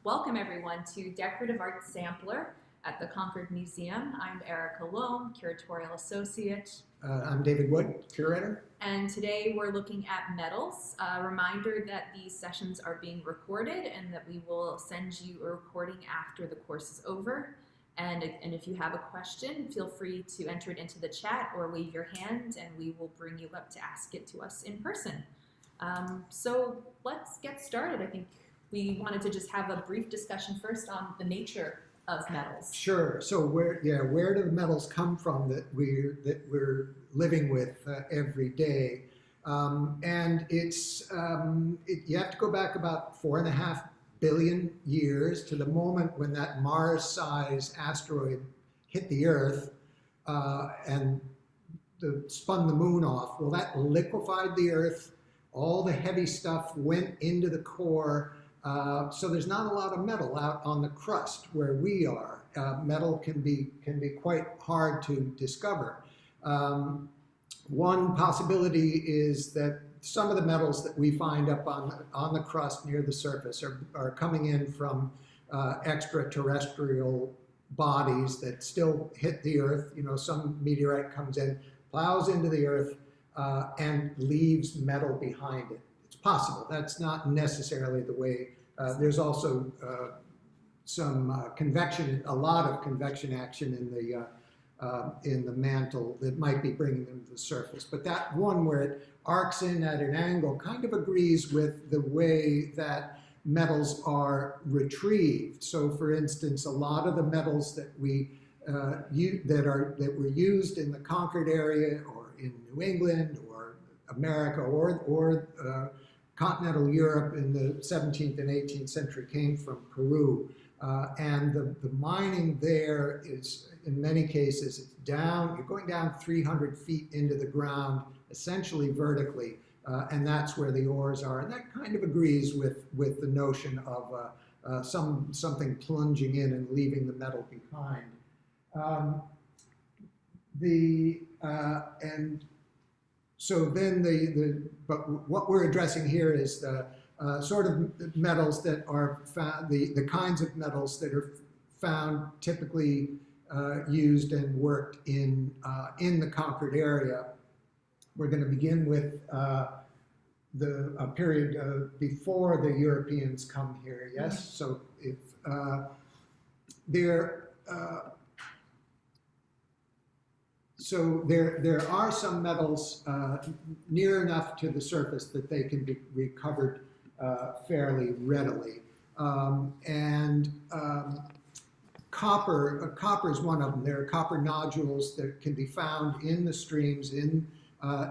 Welcome everyone to Decorative Arts Sampler at the Concord Museum. I'm Erica Loam, Curatorial Associate. I'm David Wood, Curator. And today we're looking at metals. A reminder that these sessions are being recorded and that we will send you a recording after the course is over. And if you have a question, feel free to enter it into the chat or wave your hand and we will bring you up to ask it to us in person. So let's get started. I think we wanted to just have a brief discussion first on the nature of metals. Sure. So where do the metals come from that we're living with every day? And it's you have to go back about 4.5 billion years to the moment when that Mars-sized asteroid hit the Earth and spun the moon off. Well, that liquefied the Earth. All the heavy stuff went into the core. So there's not a lot of metal out on the crust where we are. Metal can be quite hard to discover. One possibility is that some of the metals that we find up on the crust near the surface are coming in from extraterrestrial bodies that still hit the Earth. You know, some meteorite comes in, plows into the Earth, and leaves metal behind it. It's possible. That's not necessarily the way. There's also some convection, a lot of convection action in the mantle that might be bringing them to the surface. But that one where it arcs in at an angle kind of agrees with the way that metals are retrieved. So, for instance, a lot of the metals that that were used in the Concord area or in New England or America or continental Europe in the 17th and 18th century came from Peru. And the mining there is, in many cases, it's down, you're going down 300 feet into the ground, essentially vertically, and that's where the ores are. And that kind of agrees with the notion of something plunging in and leaving the metal behind. And so then but what we're addressing here is the sort of metals that are found, the kinds of metals that are found typically used and worked in the Concord area. We're going to begin with a period before the Europeans come here. Yes, so if there are some metals near enough to the surface that they can be recovered fairly readily. Copper is one of them. There are copper nodules that can be found in the streams in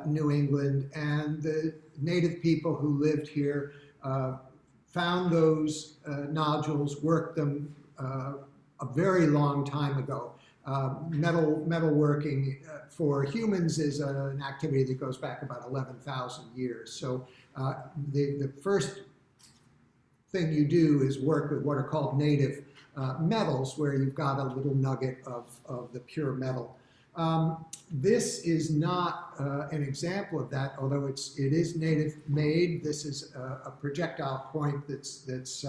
New England, and the native people who lived here found those nodules, worked them a very long time ago. Metalworking for humans is an activity that goes back about 11,000 years. So the first thing you do is work with what are called native metals, where you've got a little nugget of the pure metal. This is not an example of that, although it is native made. This is a projectile point that's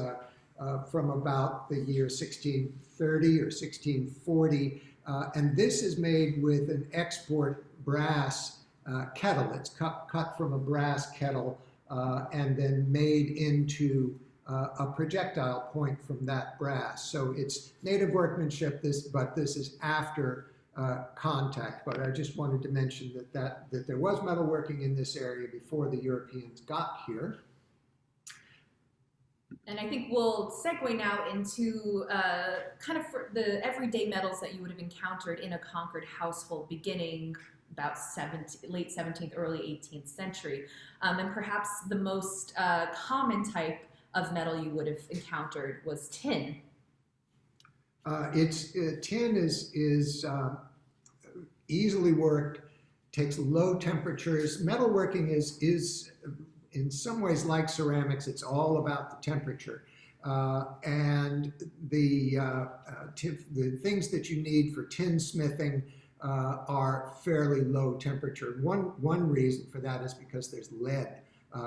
from about the year 1630 or 1640, and this is made with an export brass kettle. It's cut from a brass kettle and then made into a projectile point from that brass. So it's native workmanship, but this is after contact. But I just wanted to mention that there was metalworking in this area before the Europeans got here. And I think we'll segue now into kind of the everyday metals that you would have encountered in a Concord household beginning about late 17th, early 18th century. And perhaps the most common type of metal you would have encountered was tin. Tin is easily worked, takes low temperatures. Metalworking is in some ways like ceramics. It's all about the temperature. And the things that you need for tin smithing are fairly low temperature. One reason for that is because there's lead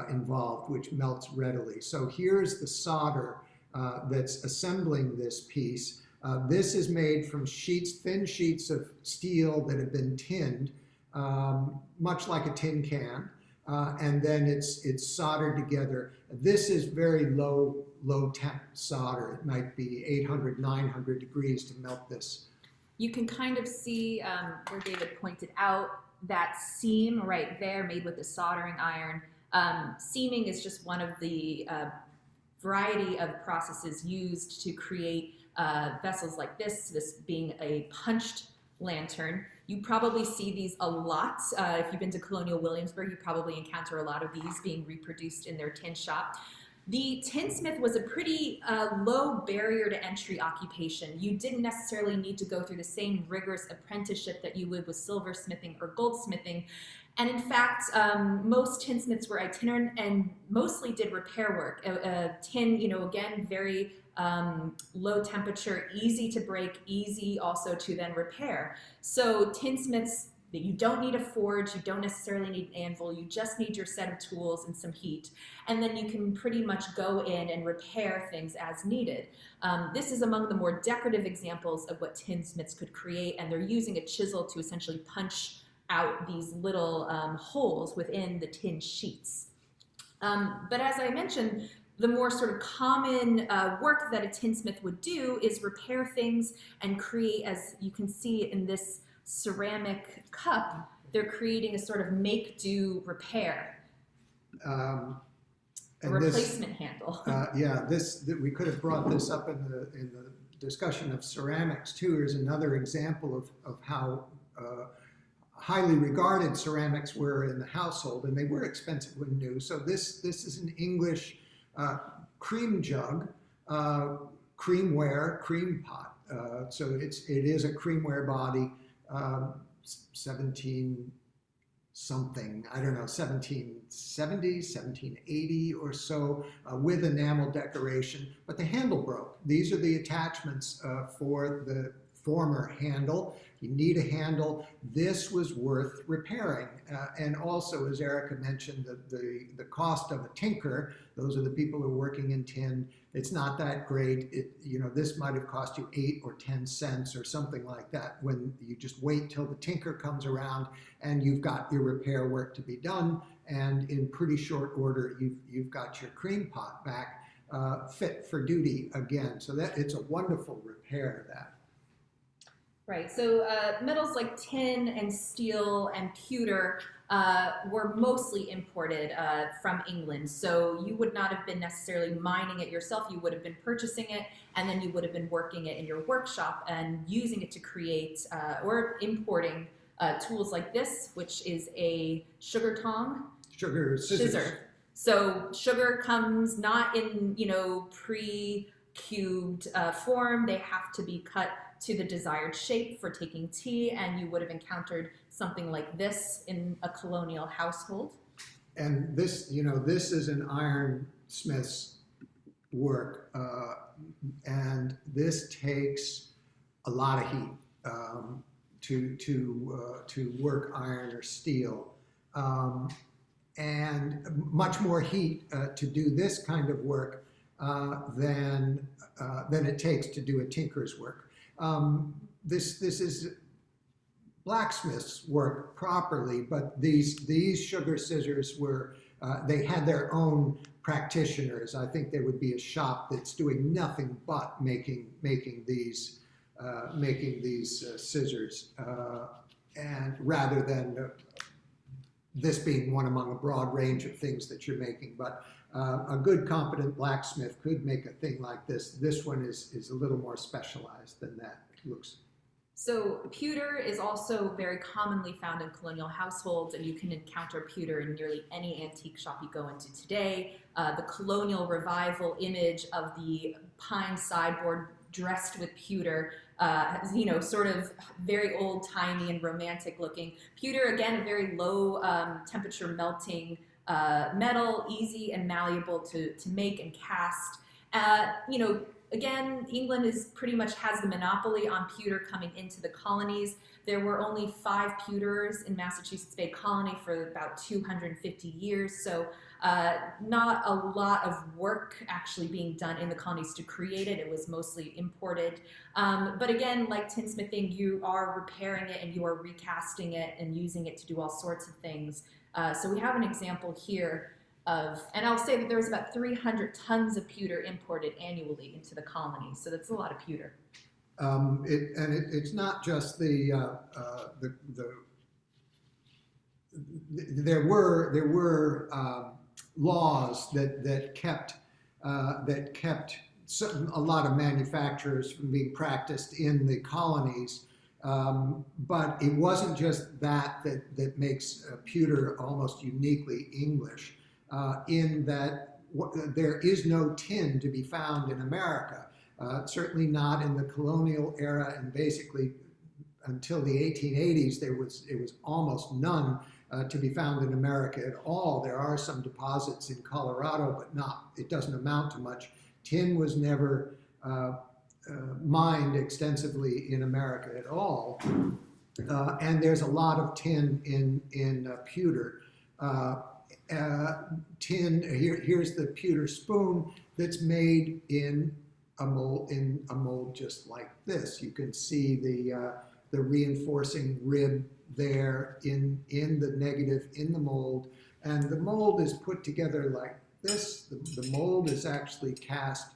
involved, which melts readily. So here's the solder that's assembling this piece. This is made from thin sheets of steel that have been tinned, much like a tin can, and then it's soldered together. This is very low temp solder. It might be 800, 900 degrees to melt this. You can kind of see where David pointed out that seam right there made with the soldering iron. Seaming is just one of the variety of processes used to create vessels like this being a punched lantern. You probably see these a lot. If you've been to Colonial Williamsburg, you probably encounter a lot of these being reproduced in their tin shop. The tinsmith was a pretty low barrier to entry occupation. You didn't necessarily need to go through the same rigorous apprenticeship that you would with silversmithing or goldsmithing. And in fact, most tinsmiths were itinerant and mostly did repair work. Tin, again, very low temperature, easy to break, easy also to then repair. So tinsmiths, you don't need a forge, you don't necessarily need an anvil, you just need your set of tools and some heat. And then you can pretty much go in and repair things as needed. This is among the more decorative examples of what tinsmiths could create, and they're using a chisel to essentially punch out these little holes within the tin sheets. But as I mentioned, the more sort of common work that a tinsmith would do is repair things and create, as you can see in this ceramic cup, they're creating a sort of make-do repair. A replacement handle. Yeah, we could have brought this up in the discussion of ceramics too. Here's another example of how highly regarded ceramics were in the household, and they were expensive when new. So this is an English cream jug, creamware, cream pot. So it is a creamware body, 17 something, I don't know, 1770, 1780 or so, with enamel decoration, but the handle broke. These are the attachments for the former handle. You need a handle. This was worth repairing. And also, as Erica mentioned, the cost of a tinker, those are the people who are working in tin, it's not that great. This might have cost you 8 or 10 cents or something like that when you just wait till the tinker comes around and you've got your repair work to be done, and in pretty short order you've got your cream pot back fit for duty again. So that it's a wonderful repair, that. Right, so metals like tin and steel and pewter were mostly imported from England. So you would not have been necessarily mining it yourself. You would have been purchasing it, and then you would have been working it in your workshop and using it to create or importing tools like this, which is a sugar tong. Sugar scissors. So sugar comes not in, pre-cubed form. They have to be cut to the desired shape for taking tea, and you would have encountered something like this in a colonial household. And this, this is an ironsmith's work, and this takes a lot of heat to work iron or steel, and much more heat to do this kind of work than it takes to do a tinker's work. This is blacksmiths work properly, but these sugar scissors were they had their own practitioners. I think there would be a shop that's doing nothing but making these scissors, and rather than this being one among a broad range of things that you're making. But a good, competent blacksmith could make a thing like this. This one is a little more specialized than that, it looks. So pewter is also very commonly found in colonial households, and you can encounter pewter in nearly any antique shop you go into today. The colonial revival image of the pine sideboard dressed with pewter, sort of very old-timey and romantic looking. Pewter, again, a very low temperature melting metal, easy and malleable to make and cast. Again, England pretty much has the monopoly on pewter coming into the colonies. There were only 5 pewterers in Massachusetts Bay Colony for about 250 years. So Not a lot of work actually being done in the colonies to create it. It was mostly imported. But again, like tinsmithing, you are repairing it and you are recasting it and using it to do all sorts of things. So we have an example here of, and I'll say that there was about 300 tons of pewter imported annually into the colonies. So that's a lot of pewter. It's not just there were laws that kept a lot of manufacturers from being practiced in the colonies, but it wasn't just that makes pewter almost uniquely English, in that there is no tin to be found in America. Certainly not in the colonial era, and basically until the 1880s, it was almost none to be found in America at all. There are some deposits in Colorado, but it doesn't amount to much. Tin was never mined extensively in America at all, and there's a lot of tin in pewter. Here's the pewter spoon that's made in a mold just like this. You can see the reinforcing rib there in the negative in the mold, and the mold is put together like this. The mold is actually cast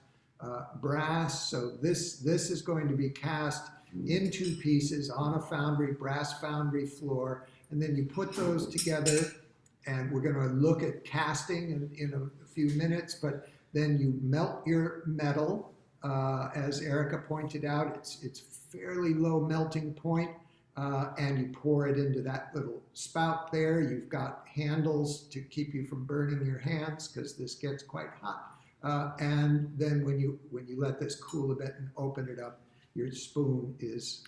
brass, so this is going to be cast in two pieces on a foundry, brass foundry floor, and then you put those together, and we're going to look at casting in a few minutes, but then you melt your metal. As Erica pointed out, it's fairly low melting point, and you pour it into that little spout there. You've got handles to keep you from burning your hands because this gets quite hot. And then when you let this cool a bit and open it up, your spoon is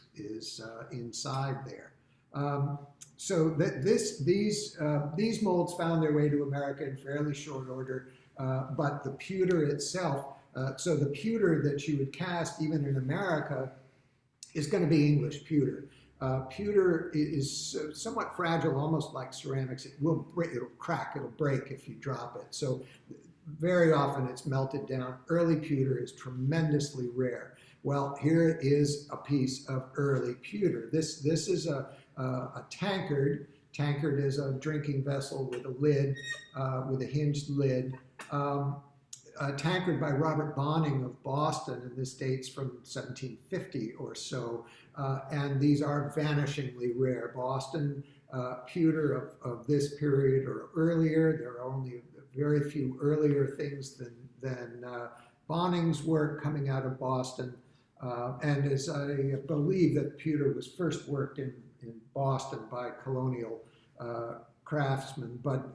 inside there. So these molds found their way to America in fairly short order, but the pewter itself. So the pewter that you would cast even in America is going to be English pewter. Pewter is somewhat fragile, almost like ceramics. It'll crack, it'll break if you drop it. So very often it's melted down. Early pewter is tremendously rare. Well, here is a piece of early pewter. This is a tankard. Tankard is a drinking vessel with a lid, with a hinged lid. A tankard by Robert Bonning of Boston, and this dates from 1750 or so, and these are vanishingly rare. Boston pewter of this period or earlier, there are only very few earlier things than Bonning's work coming out of Boston, and as I believe that pewter was first worked in Boston by colonial craftsmen, but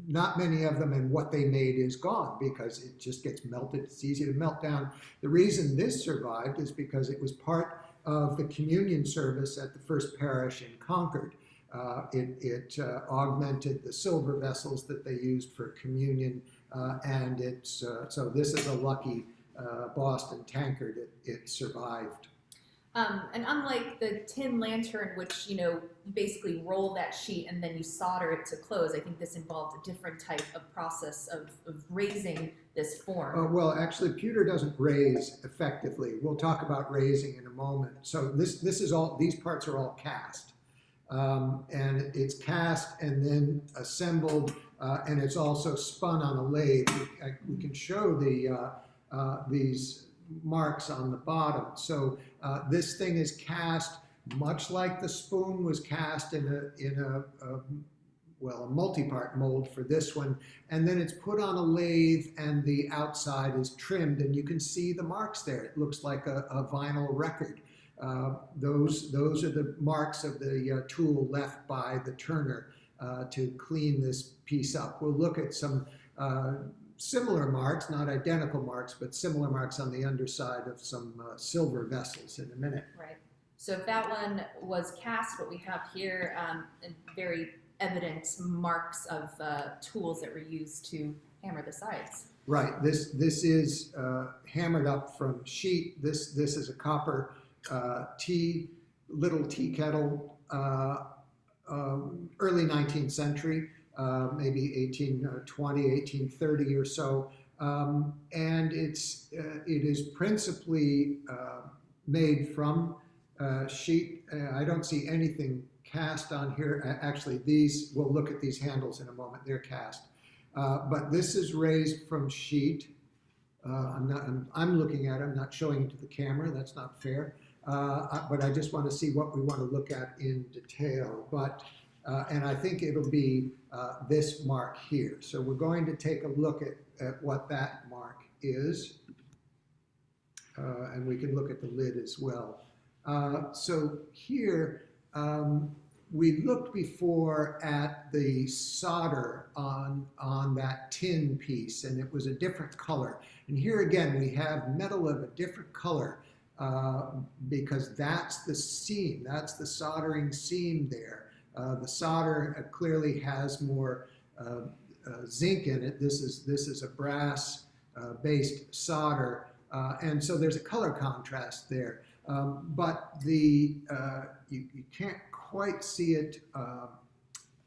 not many of them, and what they made is gone because it just gets melted. It's easy to melt down. The reason this survived is because it was part of the communion service at the first parish in Concord. It augmented the silver vessels that they used for communion, and so this is a lucky Boston tankard. It survived. And unlike the tin lantern, which, you basically roll that sheet and then you solder it to close, I think this involved a different type of process of raising this form. Well, actually, pewter doesn't raise effectively. We'll talk about raising in a moment. So this is all, these parts are all cast. And it's cast and then assembled, and it's also spun on a lathe. We can show these marks on the bottom. So this thing is cast much like the spoon was cast in a multi-part mold for this one, and then it's put on a lathe and the outside is trimmed, and you can see the marks there. It looks like a vinyl record. Those are the marks of the tool left by the turner to clean this piece up. We'll look at some similar marks, not identical marks, but similar marks on the underside of some silver vessels in a minute. Right. So if that one was cast, what we have here, very evident marks of tools that were used to hammer the sides. Right. This is hammered up from sheet. This is a copper little tea kettle, early 19th century. maybe 1820, 1830 or so. And it is principally made from sheet. I don't see anything cast on here. Actually, we'll look at these handles in a moment. They're cast. But this is raised from sheet. I'm looking at it. I'm not showing it to the camera. That's not fair. But I just want to see what we want to look at in detail. And I think it'll be this mark here. So we're going to take a look at what that mark is. And we can look at the lid as well. So here, we looked before at the solder on that tin piece, and it was a different color. And here again, we have metal of a different color because that's the seam, that's the soldering seam there. The solder clearly has more zinc in it. This is a brass based solder, and so there's a color contrast there. But you can't quite see it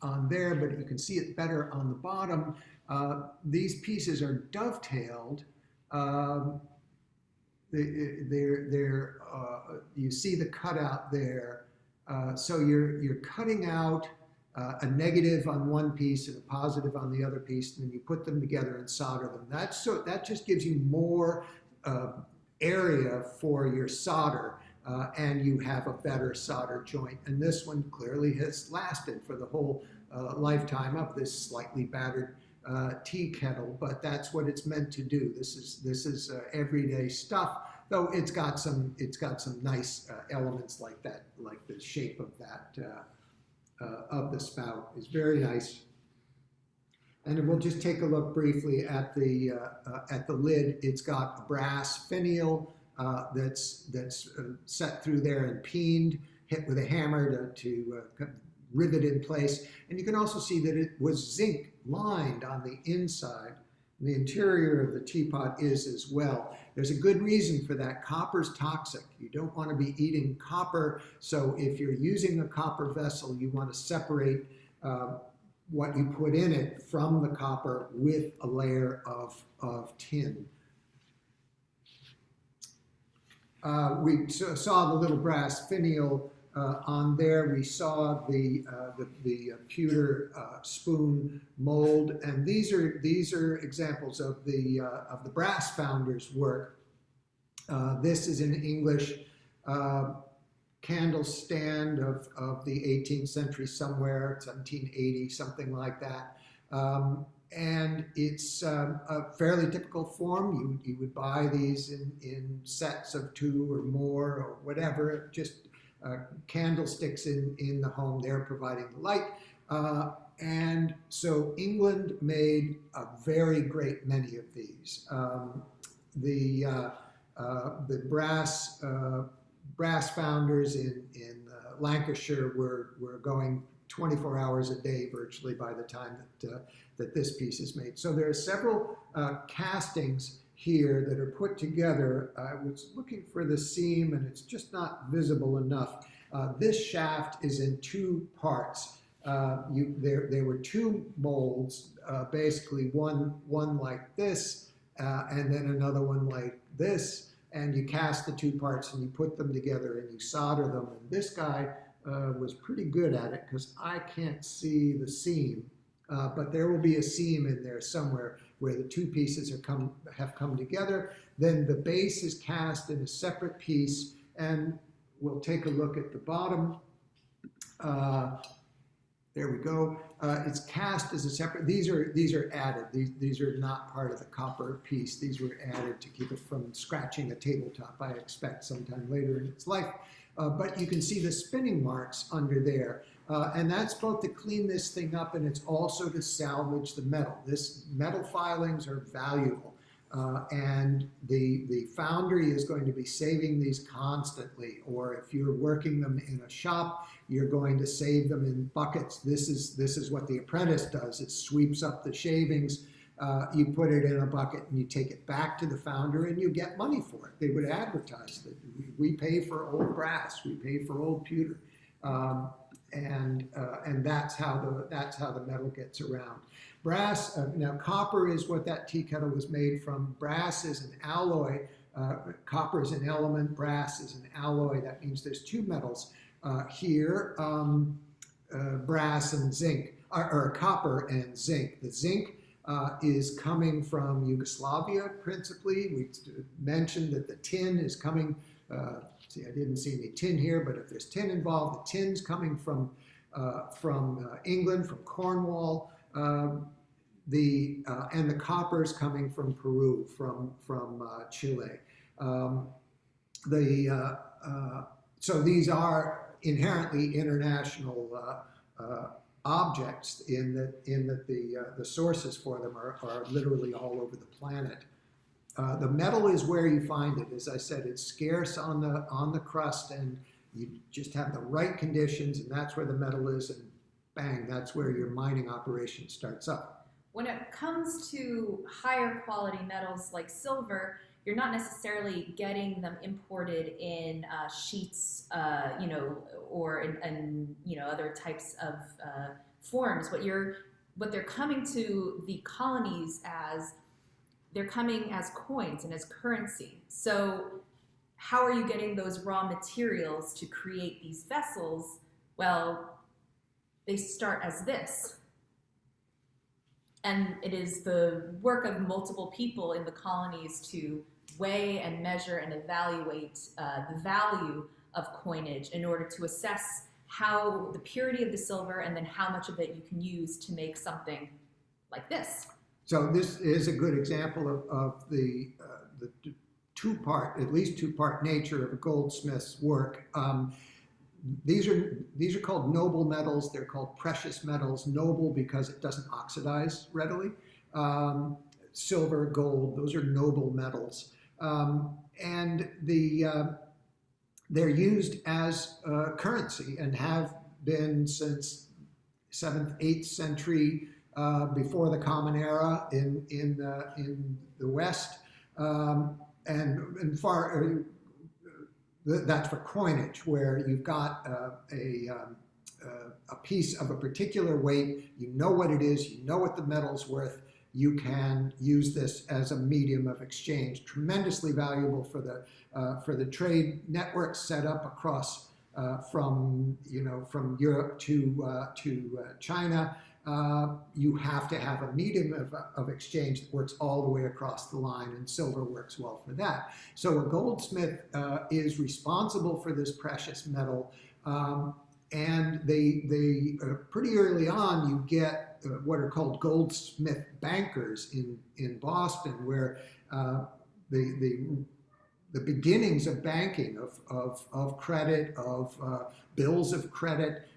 on there, but you can see it better on the bottom. These pieces are dovetailed. You see the cutout there. So you're cutting out a negative on one piece and a positive on the other piece, and then you put them together and solder them. That just gives you more area for your solder, and you have a better solder joint. And this one clearly has lasted for the whole lifetime of this slightly battered tea kettle, but that's what it's meant to do. This is everyday stuff, though it's got some nice elements like that, like the shape of that of the spout is very nice. And we'll just take a look briefly at the lid. It's got a brass finial that's set through there and peened, hit with a hammer to rivet in place. And you can also see that it was zinc lined on the inside. The interior of the teapot is as well. There's a good reason for that. Copper's toxic. You don't want to be eating copper. So if you're using a copper vessel, you want to separate what you put in it from the copper with a layer of tin. We saw the little brass finial on there. We saw the pewter spoon mold, and these are examples of the brass founder's work. This is an English candle stand of the 18th century somewhere, 1780, something like that. And it's a fairly typical form. You would buy these in sets of 2 or more or whatever, just candlesticks in the home there providing the light. And so England made a very great many of these. The brass founders in Lancashire were going 24 hours a day virtually by the time that this piece is made. So there are several castings here that are put together. I was looking for the seam and it's just not visible enough. This shaft is in 2 parts. There were 2 molds, basically one like this and then another one like this. And you cast the 2 parts and you put them together and you solder them. And this guy was pretty good at it because I can't see the seam, but there will be a seam in there somewhere where the 2 pieces have come together. Then the base is cast in a separate piece, and we'll take a look at the bottom. There we go. It's cast as a separate. These are added. These are not part of the copper piece. These were added to keep it from scratching a tabletop, I expect, sometime later in its life. But you can see the spinning marks under there. And that's both to clean this thing up and it's also to salvage the metal. This metal filings are valuable. And the foundry is going to be saving these constantly, or if you're working them in a shop, you're going to save them in buckets. This is what the apprentice does. It sweeps up the shavings, you put it in a bucket and you take it back to the founder and you get money for it. They would advertise that we pay for old brass, we pay for old pewter. and that's how the metal gets around. Brass, now copper is what that tea kettle was made from. Brass is an alloy. Copper is an element. Brass is an alloy. That means there's two metals here, brass and zinc, or copper and zinc. The zinc is coming from Yugoslavia principally. We mentioned that the tin is coming. See, I didn't see any tin here, but if there's tin involved, the tin's coming from England, from Cornwall. And the copper's coming from Peru, from Chile. So these are inherently international objects in that the sources for them are literally all over the planet. The metal is where you find it. As I said, it's scarce on the crust, and you just have the right conditions, and that's where the metal is, and bang, that's where your mining operation starts up. When it comes to higher quality metals like silver, you're not necessarily getting them imported in sheets, or in other types of forms. What they're coming to the colonies as, they're coming as coins and as currency. So how are you getting those raw materials to create these vessels? Well, they start as this. And it is the work of multiple people in the colonies to weigh and measure and evaluate the value of coinage in order to assess how the purity of the silver and then how much of it you can use to make something like this. So this is a good example of the at least two-part nature of a goldsmith's work. These are called noble metals. They're called precious metals. Noble because it doesn't oxidize readily. Silver, gold, those are noble metals. And they're used as currency and have been since 7th, 8th century, before the Common Era in the West, and far. That's for coinage, where you've got a piece of a particular weight. You know what it is. You know what the metal's worth. You can use this as a medium of exchange. Tremendously valuable for the trade networks set up across from Europe to China. You have to have a medium of exchange that works all the way across the line, and silver works well for that. So a goldsmith is responsible for this precious metal, and they pretty early on you get what are called goldsmith bankers in Boston, where the beginnings of banking, of credit, of bills of credit.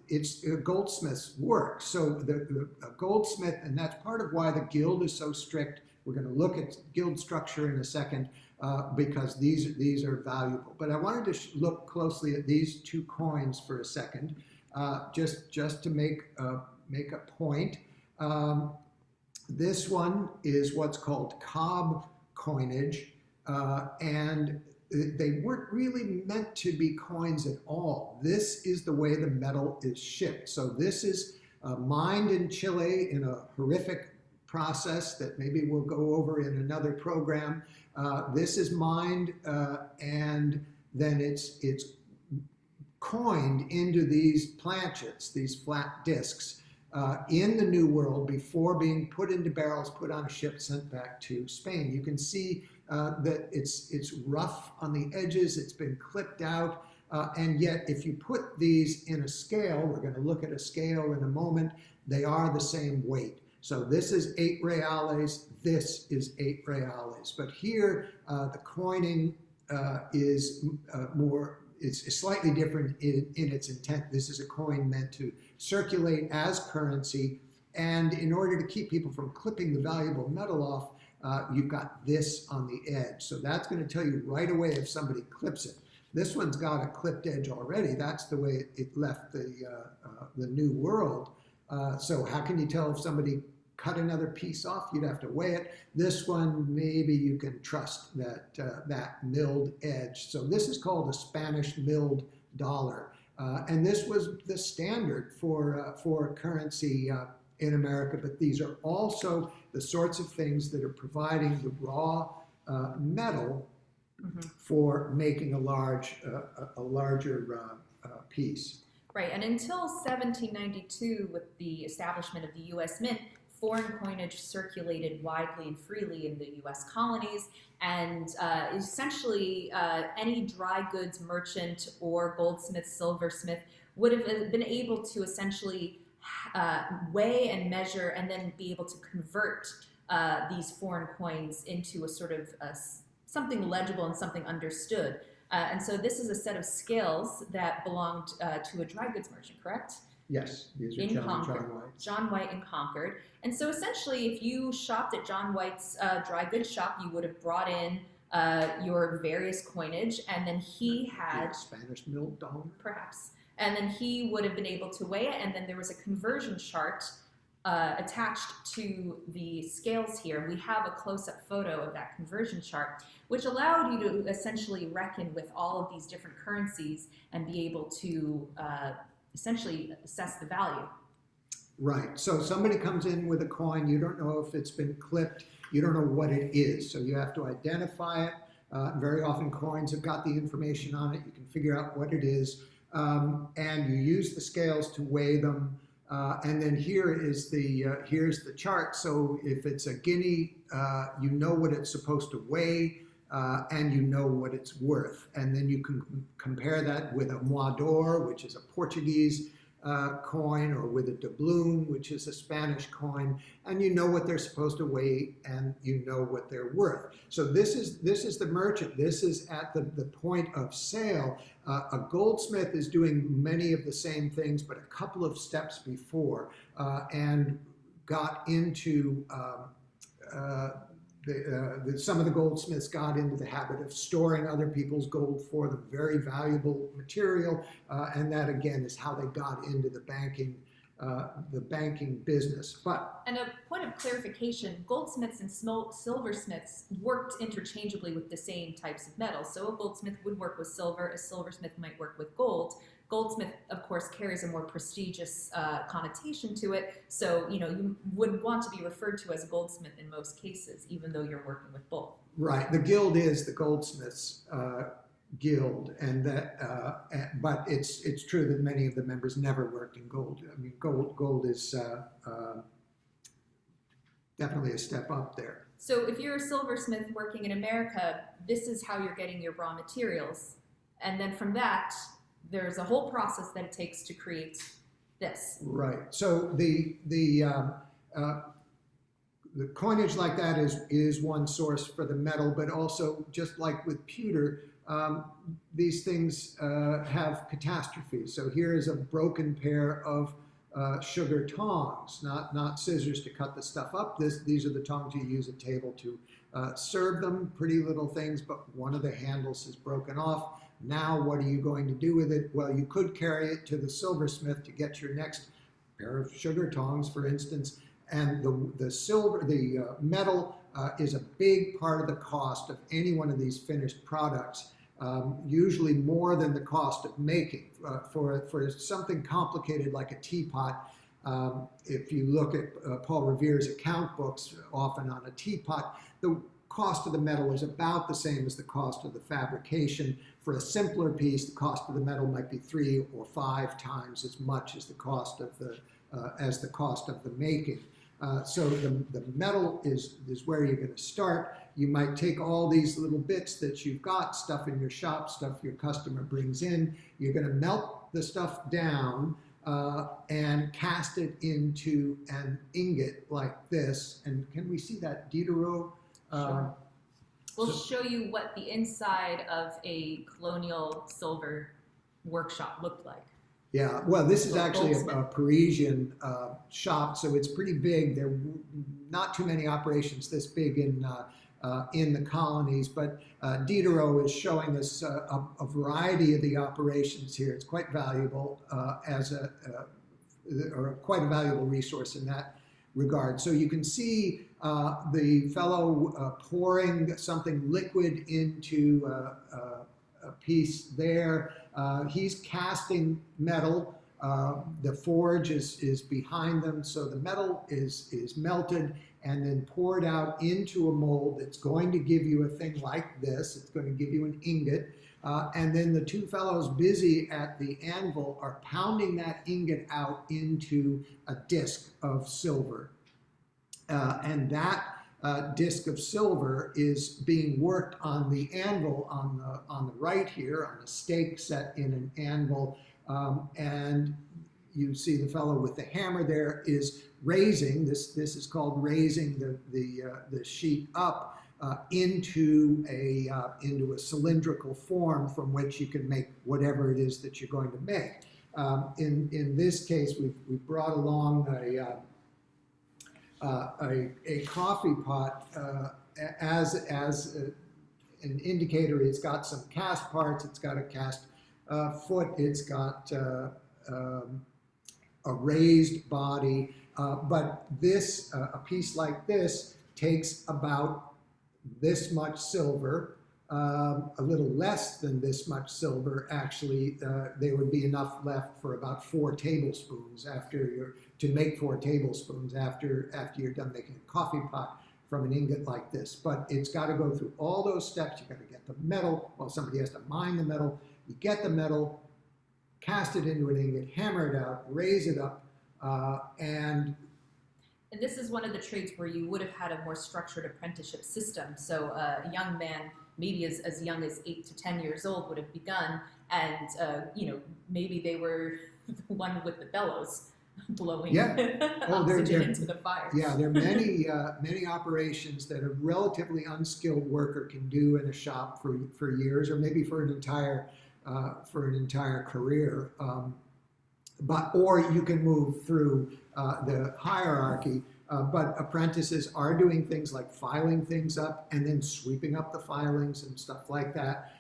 It's a goldsmith's work. So a goldsmith, and that's part of why the guild is so strict. We're going to look at guild structure in a second, because these are valuable. But I wanted to look closely at these two coins for a second, just to make a point. This one is what's called cob coinage, and they weren't really meant to be coins at all. This is the way the metal is shipped. So this is mined in Chile in a horrific process that maybe we'll go over in another program. This is mined, and then it's coined into these planchets, these flat discs, in the New World before being put into barrels, put on a ship, sent back to Spain. You can see that it's rough on the edges, it's been clipped out, and yet if you put these in a scale, we're going to look at a scale in a moment, they are the same weight. So this is 8 reales, this is 8 reales. But here the coining is it's slightly different in its intent. This is a coin meant to circulate as currency, and in order to keep people from clipping the valuable metal off, you've got this on the edge. So that's going to tell you right away if somebody clips it. This one's got a clipped edge already. That's the way it left the New World. So how can you tell if somebody cut another piece off? You'd have to weigh it. This one, maybe you can trust that milled edge. So this is called a Spanish milled dollar. And this was the standard for currency in America, but these are also the sorts of things that are providing the raw metal for making a larger piece. Right, and until 1792, with the establishment of the U.S. Mint, foreign coinage circulated widely and freely in the U.S. colonies, and essentially any dry goods merchant or goldsmith, silversmith would have been able to essentially weigh and measure and then be able to convert these foreign coins into a sort of something legible and something understood. And so this is a set of scales that belonged to a dry goods merchant, correct? Yes, these are In John Concord. White's. John White in Concord. And so essentially, if you shopped at John White's dry goods shop, you would have brought in your various coinage, and then he had... Spanish milled dollar? Perhaps. And then he would have been able to weigh it, and then there was a conversion chart attached to the scales here. We have a close-up photo of that conversion chart, which allowed you to essentially reckon with all of these different currencies and be able to essentially assess the value. Right. So somebody comes in with a coin, you don't know if it's been clipped, you don't know what it is. So you have to identify it. Very often coins have got the information on it. You can figure out what it is. And you use the scales to weigh them. And then here's the chart. So if it's a guinea, you know what it's supposed to weigh, and you know what it's worth. And then you can compare that with a moidor, which is a Portuguese coin, or with a doubloon, which is a Spanish coin, and you know what they're supposed to weigh, and you know what they're worth. So this is the merchant. This is at the point of sale. A goldsmith is doing many of the same things, but a couple of steps before, and got into some of the goldsmiths got into the habit of storing other people's gold for them, very valuable material, and that again is how they got into the banking business. And a point of clarification: goldsmiths and silversmiths worked interchangeably with the same types of metals. So a goldsmith would work with silver, a silversmith might work with gold. Goldsmith, of course, carries a more prestigious connotation to it, so you would want to be referred to as a goldsmith in most cases, even though you're working with both. Right. The guild is the goldsmiths guild, and that, but it's true that many of the members never worked in gold. I mean, gold is definitely a step up there. So if you're a silversmith working in America, this is how you're getting your raw materials, and then from that, there's a whole process that it takes to create this. Right. So the coinage like that is one source for the metal, but also, just like with pewter, these things have catastrophes. So here is a broken pair of sugar tongs, not scissors to cut the stuff up. These are the tongs you use at table to serve them. Pretty little things, but one of the handles is broken off. Now, what are you going to do with it? Well, you could carry it to the silversmith to get your next pair of sugar tongs, for instance. And the metal is a big part of the cost of any one of these finished products. Usually more than the cost of making. For something complicated like a teapot, if you look at Paul Revere's account books, often on a teapot, the cost of the metal is about the same as the cost of the fabrication. For a simpler piece, the cost of the metal might be 3 or 5 times as much as the cost of the making. So the metal is where you're going to start. You might take all these little bits that you've got, stuff in your shop, stuff your customer brings in. You're going to melt the stuff down and cast it into an ingot like this. And can we see that Diderot? Sure. We'll show you what the inside of a colonial silver workshop looked like. Yeah, well, this is actually a Parisian shop, so it's pretty big. There are not too many operations this big in the colonies, but Diderot is showing us a variety of the operations here. It's quite valuable or quite a valuable resource in that regard. So you can see the fellow pouring something liquid into piece there. He's casting metal. The forge is behind them, so the metal is melted and then poured out into a mold that's going to give you a thing like this. It's going to give you an ingot. And then the two fellows busy at the anvil are pounding that ingot out into a disc of silver. And that disc of silver is being worked on the anvil on the right here, on a stake set in an anvil. And you see the fellow with the hammer there is raising, this is called raising the sheet up into a cylindrical form from which you can make whatever it is that you're going to make. In this case, we've brought along a coffee pot as an indicator. It's got some cast parts. It's got a cast foot. It's got a raised body. But this, a piece like this, takes about this much silver, a little less than this much silver. Actually, there would be enough left for about 4 tablespoons to make 4 tablespoons after you're done making a coffee pot from an ingot like this. But it's got to go through all those steps. You've got to get the metal. Well, somebody has to mine the metal. You get the metal, cast it into an ingot, hammer it out, raise it up, and this is one of the trades where you would have had a more structured apprenticeship system. So a young man, maybe as young as 8 to 10 years old, would have begun, and maybe they were the one with the bellows blowing oxygen into the fire. Yeah, there are many operations that a relatively unskilled worker can do in a shop for years, or maybe for an entire career. Or you can move through the hierarchy, but apprentices are doing things like filing things up and then sweeping up the filings and stuff like that.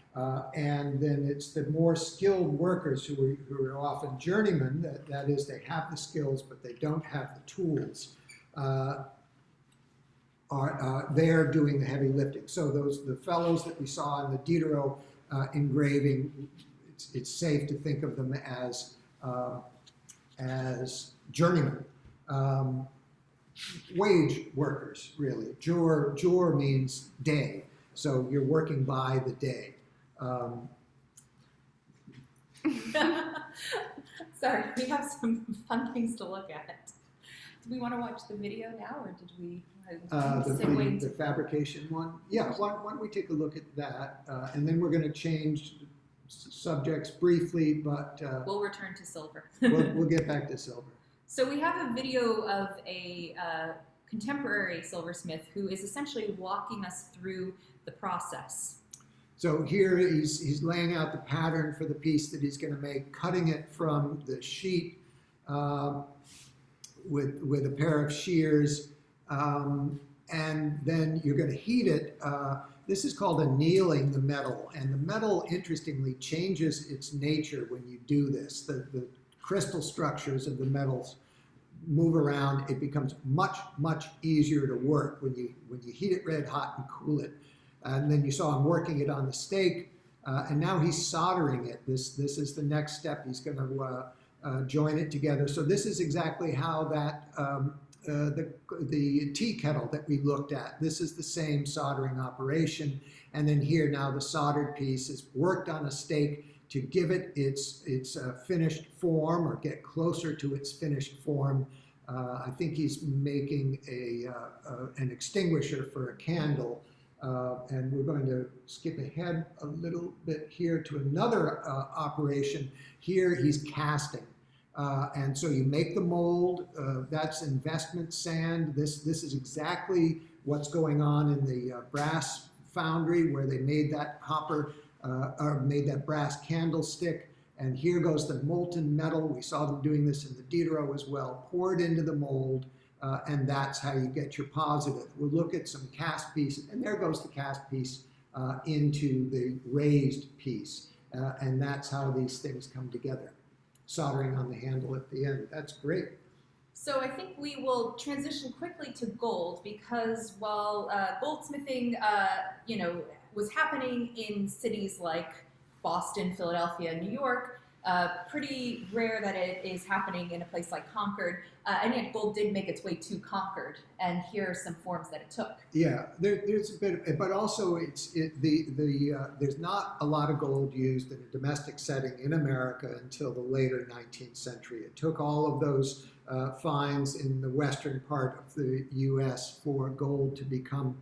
And then it's the more skilled workers who are often journeymen, that is, they have the skills but they don't have the tools, they're doing the heavy lifting. So the fellows that we saw in the Diderot engraving, it's safe to think of them as journeymen, wage workers, really. Jour means day, so you're working by the day. Sorry, we have some fun things to look at. Do we want to watch the video now, or did we the fabrication one? Yeah, why don't we take a look at that, and then we're going to change subjects briefly, but we'll return to silver. we'll get back to silver. So we have a video of a contemporary silversmith who is essentially walking us through the process. So here he's laying out the pattern for the piece that he's going to make, cutting it from the sheet with a pair of shears, and then you're going to heat it. This is called annealing the metal, and the metal, interestingly, changes its nature when you do this. The crystal structures of the metals move around. It becomes much, much easier to work when you heat it red hot and cool it. And then you saw him working it on the stake, and now he's soldering it. This is the next step. He's going to join it together. So this is exactly how that the tea kettle that we looked at. This is the same soldering operation. And then here now the soldered piece is worked on a stake to give it its finished form, or get closer to its finished form. I think he's making an extinguisher for a candle. And we're going to skip ahead a little bit here to another operation. Here he's casting. And so you make the mold, that's investment sand. This is exactly what's going on in the brass foundry where they made that copper, or made that brass candlestick. And here goes the molten metal. We saw them doing this in the Diderot as well, poured into the mold. And that's how you get your positive. We'll look at some cast pieces, and there goes the cast piece into the raised piece. And that's how these things come together. Soldering on the handle at the end. That's great. So I think we will transition quickly to gold, because while goldsmithing, was happening in cities like Boston, Philadelphia, New York. Pretty rare that it is happening in a place like Concord, and yet gold did make its way to Concord, and here are some forms that it took. Yeah, there's a bit, but also there's not a lot of gold used in a domestic setting in America until the later 19th century. It took all of those finds in the western part of the U.S. for gold to become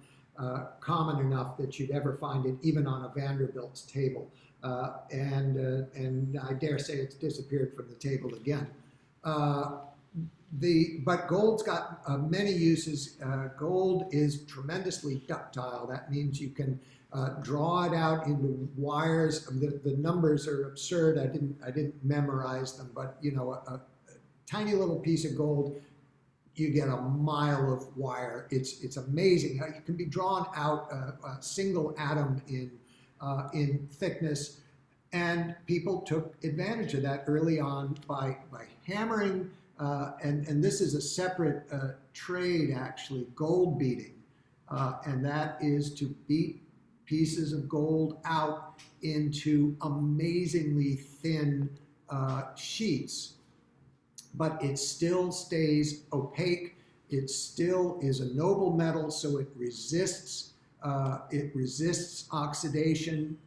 common enough that you'd ever find it even on a Vanderbilt's table. And I dare say it's disappeared from the table again. But gold's got many uses. Gold is tremendously ductile. That means you can draw it out into wires. The numbers are absurd. I didn't memorize them, but you know, a tiny little piece of gold, you get a mile of wire. It's amazing how you can be drawn out a single atom in thickness, and people took advantage of that early on by hammering, and this is a separate trade actually, gold beating, and that is to beat pieces of gold out into amazingly thin sheets, but it still stays opaque. It still is a noble metal, so it resists oxidation.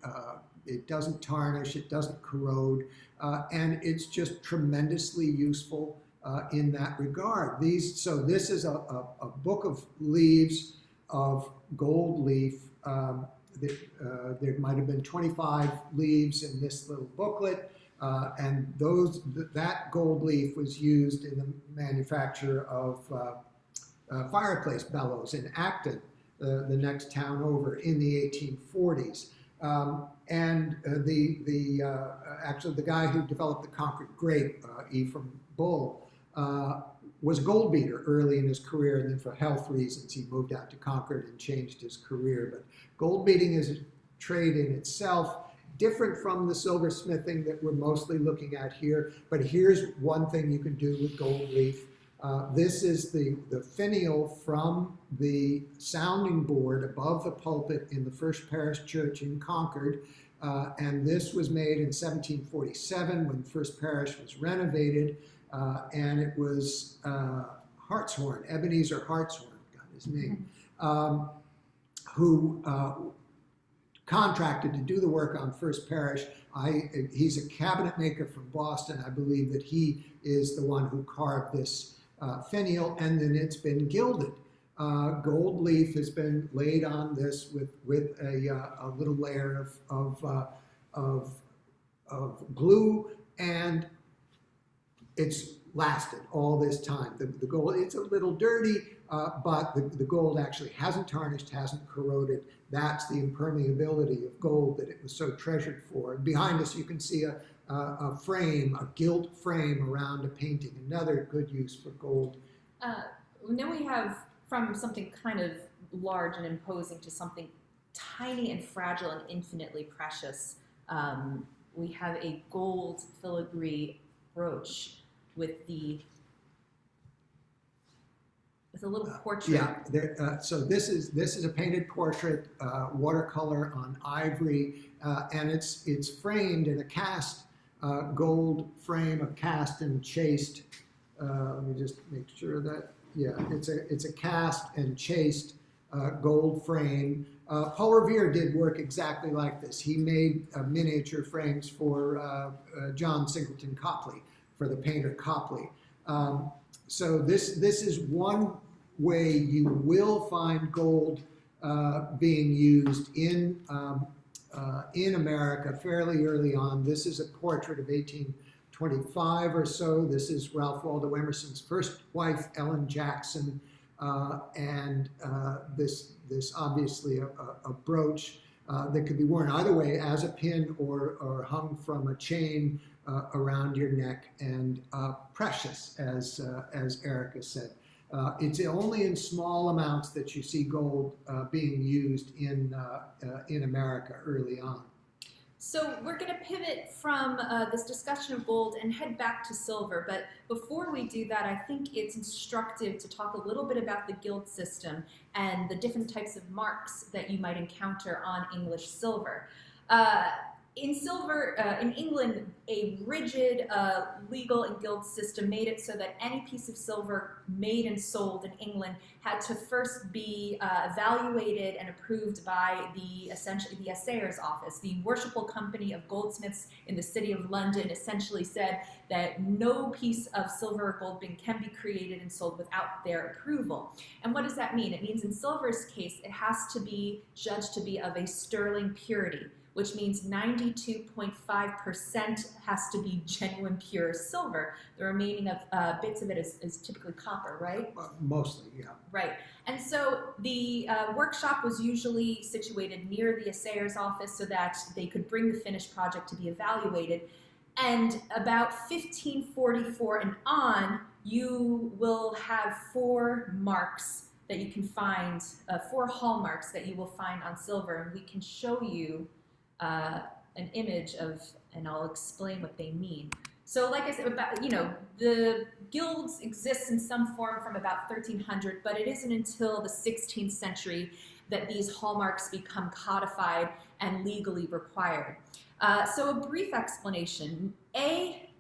It doesn't tarnish. It doesn't corrode, and it's just tremendously useful in that regard. So this is a book of leaves of gold leaf. There might have been 25 leaves in this little booklet, and that gold leaf was used in the manufacture of fireplace bellows in Acton, the next town over, in the 1840s. Actually the guy who developed the Concord grape, Ephraim Bull, was a gold beater early in his career, and then for health reasons he moved out to Concord and changed his career. But gold beating is a trade in itself, different from the silversmithing that we're mostly looking at here. But here's one thing you can do with gold leaf. This is the finial from the sounding board above the pulpit in the First Parish Church in Concord. And this was made in 1747 when the First Parish was renovated. And it was Hartshorn, Ebenezer Hartshorn, got his name, who contracted to do the work on First Parish. He's a cabinet maker from Boston. I believe that he is the one who carved this finial, and then it's been gilded. Gold leaf has been laid on this with a little layer of glue, and it's lasted all this time. The gold, it's a little dirty, but the gold actually hasn't tarnished, hasn't corroded. That's the impermeability of gold that it was so treasured for. And behind us you can see a frame, a gilt frame around a painting, another good use for gold. Then we have from something kind of large and imposing to something tiny and fragile and infinitely precious. We have a gold filigree brooch with a little portrait. Yeah, so this is a painted portrait, watercolor on ivory, and it's framed in a cast gold frame, a cast and chased. Let me just make sure that, yeah, it's a cast and chased gold frame. Paul Revere did work exactly like this. He made miniature frames for John Singleton Copley, for the painter Copley. So this is one way you will find gold being used in America fairly early on. This is a portrait of 1825 or so. This is Ralph Waldo Emerson's first wife, Ellen Jackson, and this obviously a brooch that could be worn either way as a pin or hung from a chain around your neck, and precious, as Erica said. It's only in small amounts that you see gold being used in America early on. So we're going to pivot from this discussion of gold and head back to silver. But before we do that, I think it's instructive to talk a little bit about the gilt system and the different types of marks that you might encounter on English silver. in silver, in England, a rigid legal and guild system made it so that any piece of silver made and sold in England had to first be evaluated and approved by essentially the assayer's office. The Worshipful Company of Goldsmiths in the City of London essentially said that no piece of silver or gold can be created and sold without their approval. And what does that mean? It means in silver's case, it has to be judged to be of a sterling purity, which means 92.5% has to be genuine pure silver. The remaining of bits of it is typically copper, right? Mostly, yeah. Right. And so the workshop was usually situated near the assayer's office so that they could bring the finished project to be evaluated. And about 1544 and on, you will have 4 marks that you can find, 4 hallmarks that you will find on silver, and we can show you an image of, and I'll explain what they mean. So like I said, about, the guilds exist in some form from about 1300, but it isn't until the 16th century that these hallmarks become codified and legally required. So a brief explanation.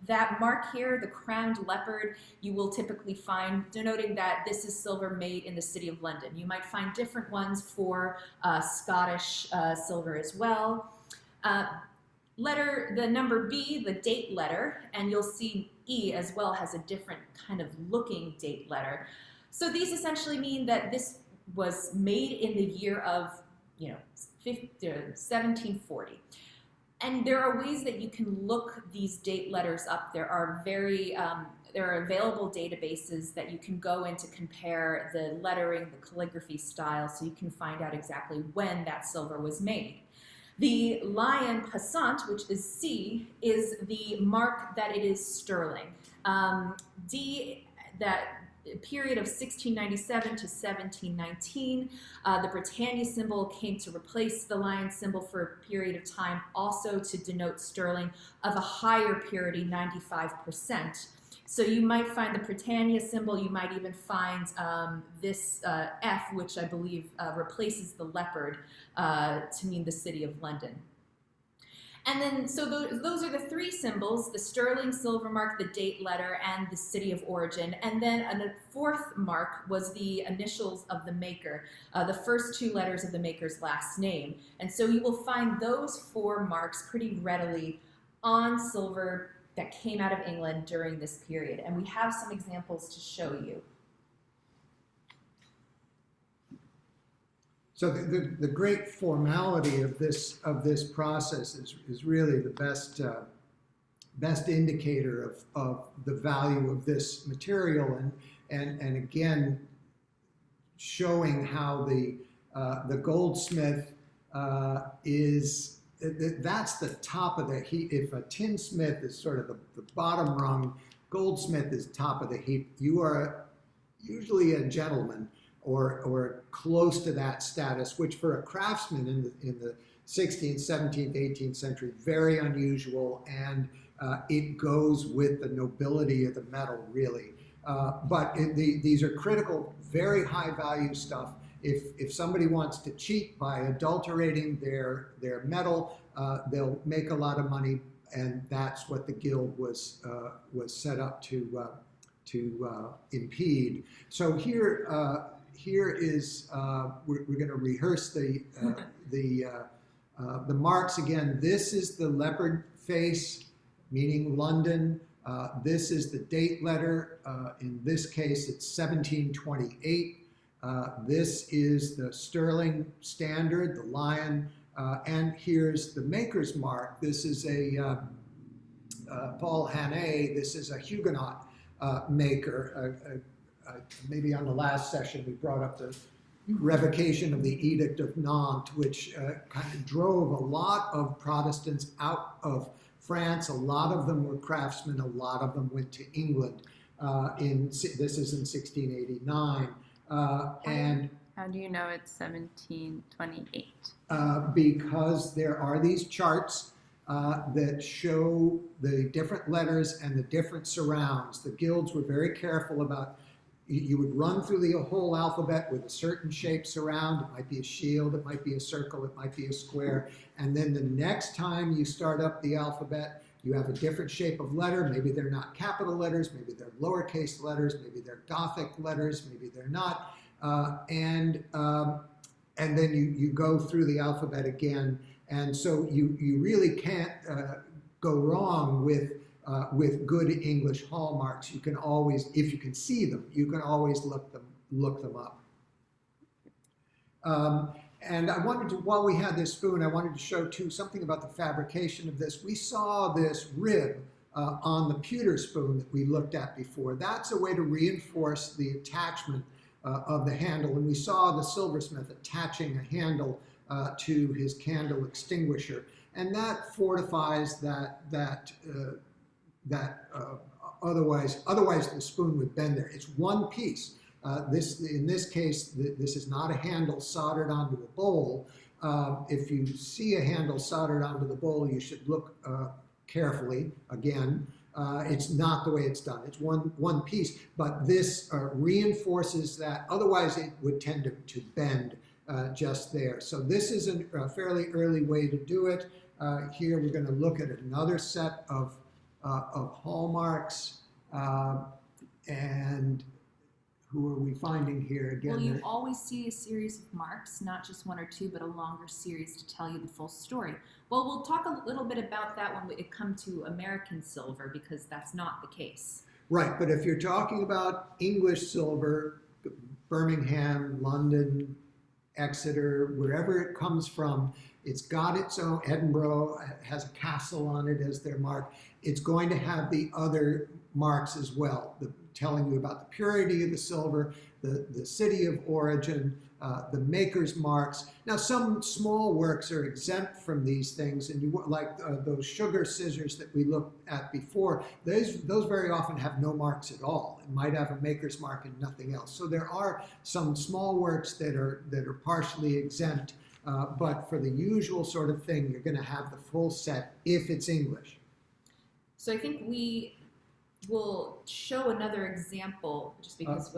That mark here, the crowned leopard, you will typically find denoting that this is silver made in the City of London. You might find different ones for Scottish silver as well. The number B, the date letter, and you'll see E as well has a different kind of looking date letter. So these essentially mean that this was made in the year of 1740. And there are ways that you can look these date letters up. There are available databases that you can go in to compare the lettering, the calligraphy style, so you can find out exactly when that silver was made. The lion passant, which is C, is the mark that it is sterling. D, that period of 1697 to 1719, the Britannia symbol came to replace the lion symbol for a period of time, also to denote sterling of a higher purity, 95%. So you might find the Britannia symbol, you might even find this F, which I believe replaces the leopard to mean the City of London. And then, so those are the 3 symbols, the sterling silver mark, the date letter, and the city of origin. And then a 4th mark was the initials of the maker, the first 2 letters of the maker's last name. And so you will find those 4 marks pretty readily on silver that came out of England during this period. And we have some examples to show you. So the great formality of this process is really the best indicator of the value of this material, and again showing how the goldsmith that's the top of the heap. If a tinsmith is sort of the bottom rung, goldsmith is top of the heap. You are usually a gentleman, or close to that status, which for a craftsman in the 16th, 17th, 18th century, very unusual, and it goes with the nobility of the metal, really. But these are critical, very high value stuff. If somebody wants to cheat by adulterating their metal, they'll make a lot of money, and that's what the guild was set up to impede. So here is we're going to rehearse the marks again. This is the leopard face, meaning London. This is the date letter. In this case, it's 1728. This is the sterling standard, the lion, and here's the maker's mark. This is a Paul Hanet. This is a Huguenot maker. Maybe on the last session we brought up the revocation of the Edict of Nantes, which kind of drove a lot of Protestants out of France. A lot of them were craftsmen. A lot of them went to England. This is in 1689. And how do you know it's 1728? Because there are these charts that show the different letters and the different surrounds. The guilds were very careful about, you would run through the whole alphabet with a certain shape surround. It might be a shield, it might be a circle, it might be a square. And then the next time you start up the alphabet, you have a different shape of letter. Maybe they're not capital letters, maybe they're lowercase letters, maybe they're Gothic letters, maybe they're not. And then you go through the alphabet again. And so you really can't go wrong with good English hallmarks. You can always, if you can see them, you can always look them up. And I wanted to, while we had this spoon, I wanted to show too something about the fabrication of this. We saw this rib on the pewter spoon that we looked at before. That's a way to reinforce the attachment of the handle. And we saw the silversmith attaching a handle to his candle extinguisher. And that fortifies otherwise the spoon would bend there. It's one piece. In this case, this is not a handle soldered onto a bowl. If you see a handle soldered onto the bowl, you should look carefully again. It's not the way it's done. It's one piece, but this reinforces that. Otherwise, it would tend to bend just there. So this is a fairly early way to do it. Here we're going to look at another set of hallmarks, and who are we finding here again? Well, you always see a series of marks, not just one or two, but a longer series to tell you the full story. Well, we'll talk a little bit about that when it comes to American silver, because that's not the case. Right, but if you're talking about English silver, Birmingham, London, Exeter, wherever it comes from, it's got its own. Edinburgh has a castle on it as their mark. It's going to have the other marks as well, telling you about the purity of the silver, the city of origin, the maker's marks. Now, some small works are exempt from these things, and like those sugar scissors that we looked at before, those very often have no marks at all. It might have a maker's mark and nothing else. So there are some small works that are partially exempt, but for the usual sort of thing, you're going to have the full set if it's English. So I think we will show another example, just because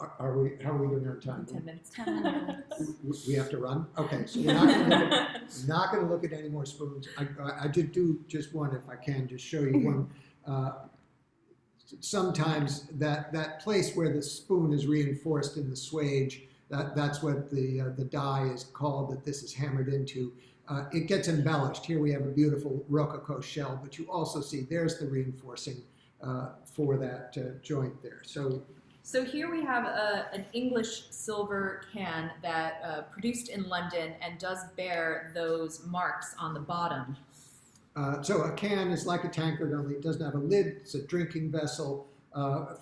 how are we doing our time? 10 minutes. 10 minutes. We have to run? Okay, so we're not going to look at any more spoons. I did do just one, if I can, just show you one. Sometimes that place where the spoon is reinforced in the swage, that's what the die is called that this is hammered into. It gets embellished. Here we have a beautiful Rococo shell, but you also see there's the reinforcing for that joint there. So here we have an English silver can that produced in London and does bear those marks on the bottom. So a can is like a tankard, only it doesn't have a lid. It's a drinking vessel,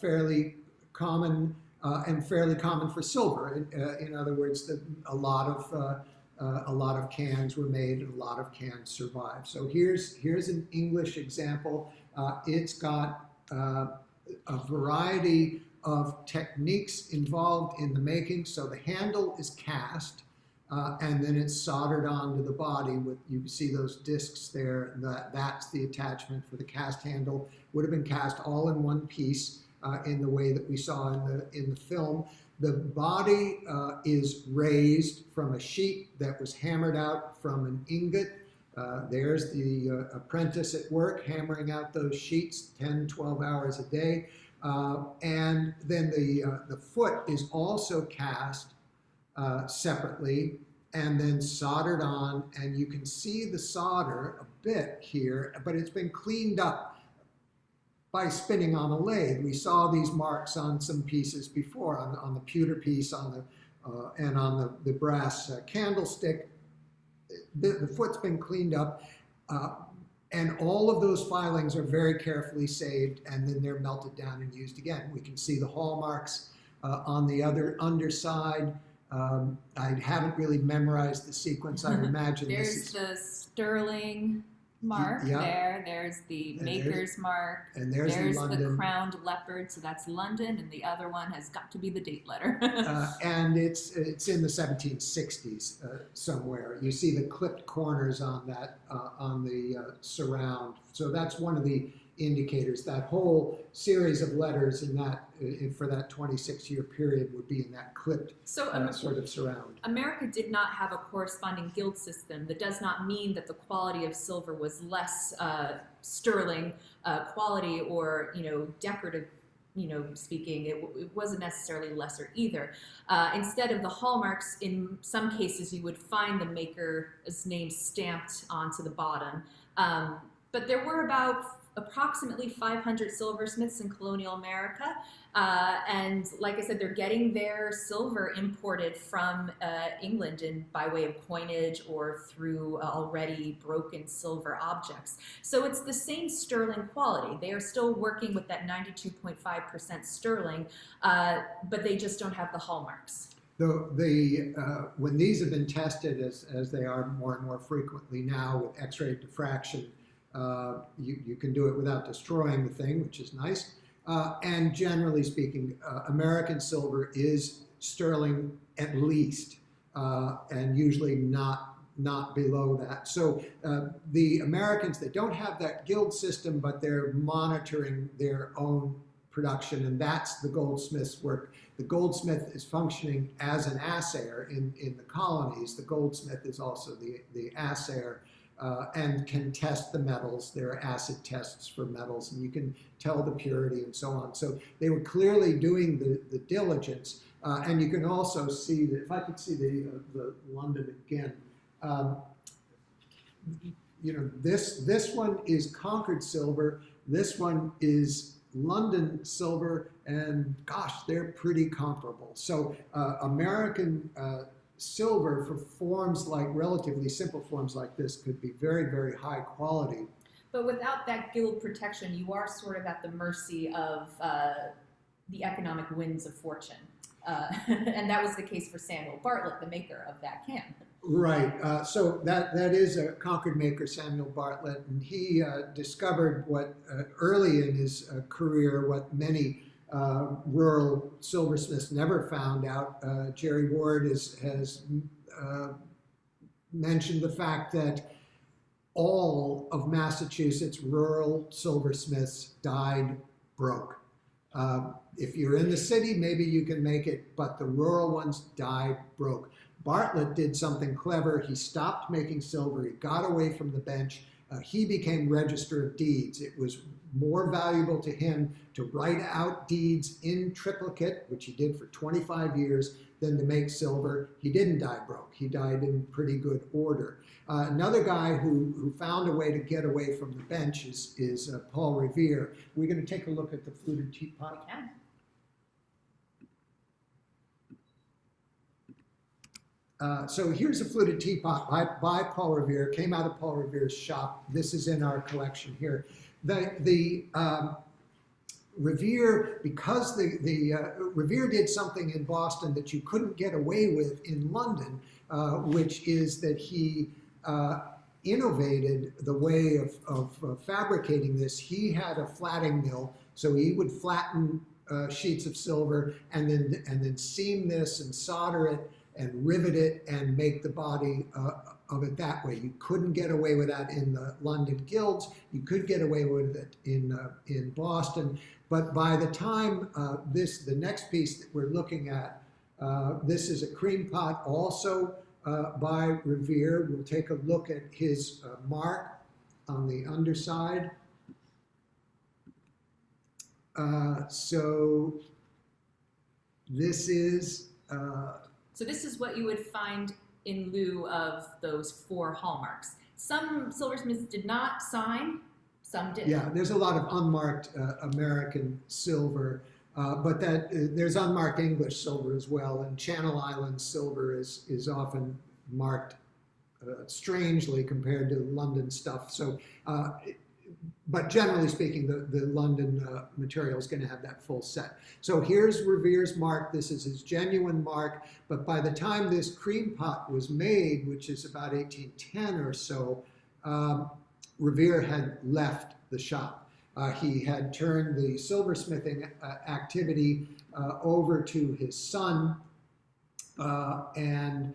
fairly common and fairly common for silver. In other words, a lot of cans were made and a lot of cans survive. So here's an English example. It's got a variety of techniques involved in the making. So the handle is cast, and then it's soldered onto the body. You can see those discs there. That's the attachment for the cast handle. Would have been cast all in one piece in the way that we saw in the film. The body is raised from a sheet that was hammered out from an ingot. There's the apprentice at work hammering out those sheets 10, 12 hours a day. And then the foot is also cast separately and then soldered on. And you can see the solder a bit here, but it's been cleaned up by spinning on a lathe. We saw these marks on some pieces before, on the pewter piece, and on the brass candlestick. The foot's been cleaned up, and all of those filings are very carefully saved, and then they're melted down and used again. We can see the hallmarks on the other underside. I haven't really memorized the sequence. I imagine there's the sterling mark there. There's the maker's mark. And there's the crowned leopard, so that's London, and the other one has got to be the date letter. And it's in the 1760s somewhere. You see the clipped corners on that on the surround. So that's one of the indicators. That whole series of letters in that for that 26-year period would be in that clipped sort of surround. America did not have a corresponding guild system. That does not mean that the quality of silver was less sterling quality or decorative. Speaking, it wasn't necessarily lesser either. Instead of the hallmarks, in some cases you would find the maker's name stamped onto the bottom. But there were about approximately 500 silversmiths in colonial America. And like I said, they're getting their silver imported from England by way of coinage or through already broken silver objects. So it's the same sterling quality. They are still working with that 92.5% sterling, but they just don't have the hallmarks. When these have been tested, as they are more and more frequently now with X-ray diffraction, you can do it without destroying the thing, which is nice. And generally speaking, American silver is sterling at least, and usually not below that. So the Americans, they don't have that guild system, but they're monitoring their own production, and that's the goldsmith's work. The goldsmith is functioning as an assayer in the colonies. The goldsmith is also the assayer. And can test the metals. There are acid tests for metals, and you can tell the purity and so on. So they were clearly doing the diligence. And you can also see that, if I could see the London again, this one is Concord silver, this one is London silver, and gosh, they're pretty comparable. So American silver for forms like relatively simple forms like this could be very, very high quality. But without that guild protection, you are sort of at the mercy of the economic winds of fortune. And that was the case for Samuel Bartlett, the maker of that can. Right. So that is a Concord maker, Samuel Bartlett, and he discovered what early in his career, what many rural silversmiths never found out. Jerry Ward has mentioned the fact that all of Massachusetts rural silversmiths died broke. If you're in the city, maybe you can make it, but the rural ones died broke. Bartlett did something clever. He stopped making silver. He got away from the bench. He became Register of Deeds. It was more valuable to him to write out deeds in triplicate, which he did for 25 years, than to make silver. He didn't die broke. He died in pretty good order. Another guy who found a way to get away from the bench is Paul Revere. We're going to take a look at the fluted teapot. So here's a fluted teapot by Paul Revere. Came out of Paul Revere's shop. This is in our collection here. The Revere, because Revere did something in Boston that you couldn't get away with in London, which is that he innovated the way of fabricating this. He had a flatting mill, so he would flatten sheets of silver and then seam this and solder it and rivet it and make the body of it that way. You couldn't get away with that in the London guilds. You could get away with it in Boston. But by the time the next piece that we're looking at, this is a cream pot also by Revere. We'll take a look at his mark on the underside. So this is... So this is what you would find in lieu of those 4 hallmarks. Some silversmiths did not sign, some did. Yeah, there's a lot of unmarked American silver, but there's unmarked English silver as well, and Channel Islands silver is often marked strangely compared to London stuff. So, but generally speaking, the London material is going to have that full set. So here's Revere's mark. This is his genuine mark. But by the time this cream pot was made, which is about 1810 or so, Revere had left the shop. He had turned the silversmithing activity over to his son, and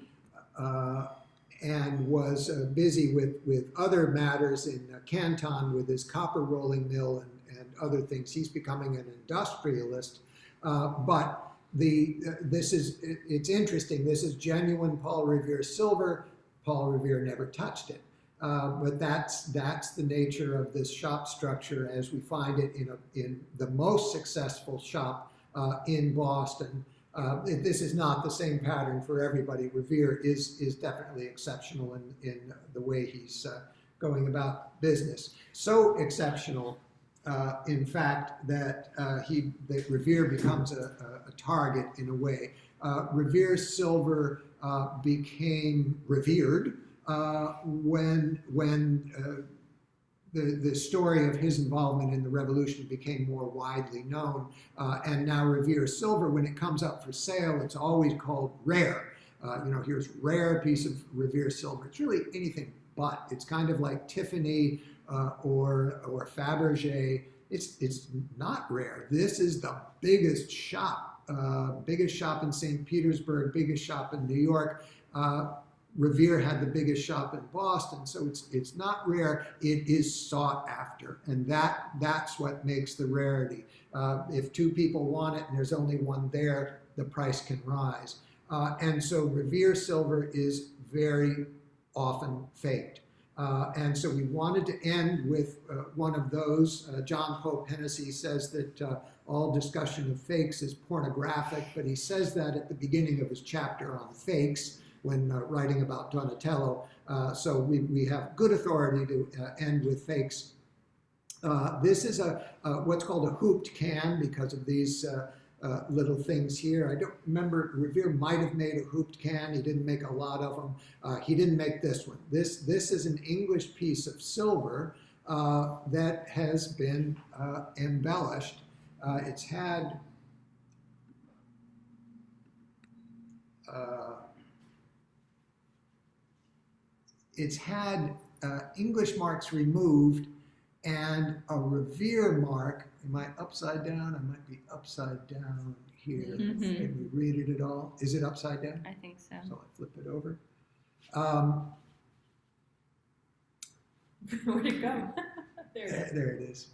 and was busy with other matters in Canton with his copper rolling mill and other things. He's becoming an industrialist, but it's interesting. This is genuine Paul Revere silver. Paul Revere never touched it. But that's the nature of this shop structure as we find it in the most successful shop in Boston. This is not the same pattern for everybody. Revere is definitely exceptional in the way he's going about business. So exceptional, in fact, that Revere becomes a target in a way. Revere's silver became revered when the story of his involvement in the revolution became more widely known. And now Revere silver, when it comes up for sale, it's always called rare. Here's rare piece of Revere silver. It's really anything but. It's kind of like Tiffany or Fabergé. It's not rare. This is the biggest shop in St. Petersburg, biggest shop in New York. Revere had the biggest shop in Boston, so it's not rare. It is sought after, and that's what makes the rarity. If two people want it and there's only one there, the price can rise. And so Revere silver is very often faked. And so we wanted to end with one of those. John Pope Hennessy says that all discussion of fakes is pornographic, but he says that at the beginning of his chapter on fakes when writing about Donatello. So we have good authority to end with fakes. This is what's called a hooped can because of these little things here. I don't remember, Revere might have made a hooped can. He didn't make a lot of them. He didn't make this one. This is an English piece of silver that has been embellished. It's had English marks removed and a Revere mark. Am I upside down? I might be upside down here. Mm-hmm. Can we read it at all? Is it upside down? I think so. So I flip it over. Where'd it go? There it is. There it is.